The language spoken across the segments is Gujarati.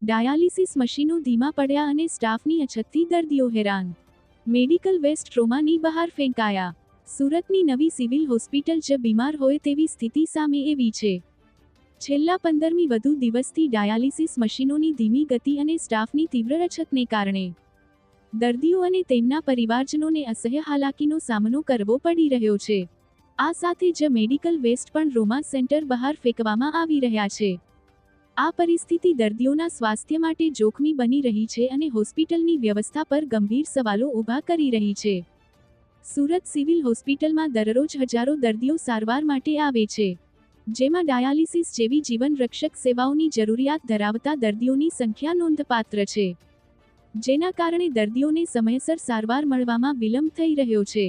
ડાયાલિસિસ મશીનો ધીમા પડ્યા અને સ્ટાફની અછતથી દર્દીઓ હેરાન. મેડિકલ વેસ્ટ ટ્રોમાની બહાર ફેંકાયા. સુરતની નવી સિવિલ હોસ્પિટલ જ બીમાર હોય તેવી સ્થિતિ સામે આવી છે. છેલ્લા 15મી વધુ દિવસથી ડાયાલિસિસ મશીનોની ધીમી ગતિ અને સ્ટાફની તીવ્ર અછતને કારણે દર્દીઓ અને તેમના પરિવારજનોને અસહ્ય હાલાકીનો સામનો કરવો પડી રહ્યો છે. આ સાથે જ મેડિકલ વેસ્ટ પણ ટ્રોમા સેન્ટર બહાર ફેંકવામાં આવી રહ્યા છે. આ પરિસ્થિતિ દર્દીઓના સ્વાસ્થ્ય માટે જોખમી બની રહી છે અને હોસ્પિટલની વ્યવસ્થા પર ગંભીર સવાલો ઊભા કરી રહી છે. સુરત સિવિલ હોસ્પિટલમાં દરરોજ હજારો દર્દીઓ સારવાર માટે આવે છે, જેમાં ડાયાલિસિસ જેવી જીવનરક્ષક સેવાઓની જરૂરિયાત ધરાવતા દર્દીઓની સંખ્યા નોંધપાત્ર છે, જેના કારણે દર્દીઓને સમયસર સારવાર મળવામાં વિલંબ થઈ રહ્યો છે.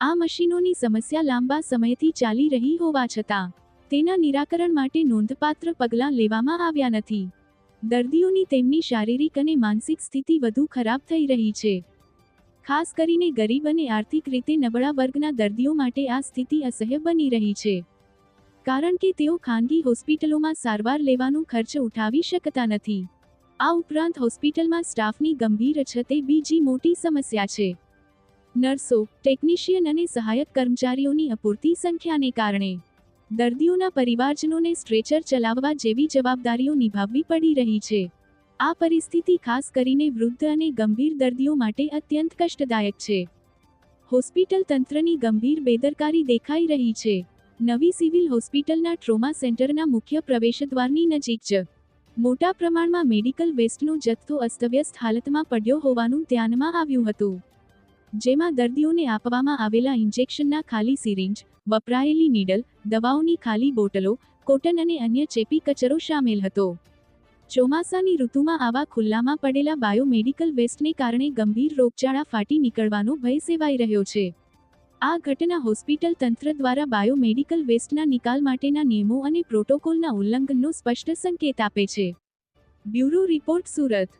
આ મશીનોની સમસ્યા લાંબા સમયથી ચાલી રહી હોવા છતાં તેના નિરાકરણ માટે નોંધપાત્ર પગલાં લેવામાં આવ્યા નથી. દર્દીઓની તેમની શારીરિક અને માનસિક સ્થિતિ વધુ ખરાબ થઈ રહી છે. ખાસ કરીને ગરીબ અને આર્થિક રીતે નબળા વર્ગના દર્દીઓ માટે આ સ્થિતિ અસહ્ય બની રહી છે, કારણ કે તેઓ ખાનગી હોસ્પિટલોમાં સારવાર લેવાનો ખર્ચ ઉઠાવી શકતા નથી. આ ઉપરાંત હોસ્પિટલમાં સ્ટાફની ગંભીર અછત એ બીજી મોટી સમસ્યા છે. નર્સો, ટેકનિશિયન અને સહાયક કર્મચારીઓની અપૂરતી સંખ્યાને કારણે દર્દીઓના પરિવારજનોને સ્ટ્રેચર ચલાવવા જેવી જવાબદારીઓ નિભાવવી પડી રહી છે. આ પરિસ્થિતિ ખાસ કરીને વૃદ્ધ અને ગંભીર દર્દીઓ માટે અત્યંત કષ્ટદાયક છે. હોસ્પિટલ તંત્રની ગંભીર બેદરકારી દેખાઈ રહી છે. નવી સિવિલ હોસ્પિટલના ટ્રોમા સેન્ટરના મુખ્ય પ્રવેશદ્વારની નજીક જ મોટા પ્રમાણમાં મેડિકલ વેસ્ટનો જથ્થો અસ્તવ્યસ્ત હાલતમાં પડ્યો હોવાનું ધ્યાનમાં આવ્યું હતું, જેમાં દર્દીઓને આપવામાં આવેલા ઇન્જેક્શનના ખાલી સિરિંજ, વપરાયેલી નીડલ, દવાઓની ખાલી બોટલો, કોટન અને અન્ય ચેપી કચરો શામેલ હતો. ચોમાસાની ઋતુમાં આવા ખુલ્લામાં પડેલા બાયોમેડિકલ વેસ્ટને કારણે ગંભીર રોગચાળા ફાટી નીકળવાનો ભય સેવાઈ રહ્યો છે. આ ઘટના હોસ્પિટલ તંત્ર દ્વારા બાયોમેડિકલ વેસ્ટના નિકાલ માટેના નિયમો અને પ્રોટોકોલના ઉલ્લંઘનનો સ્પષ્ટ સંકેત આપે છે. Bureau report, Surat.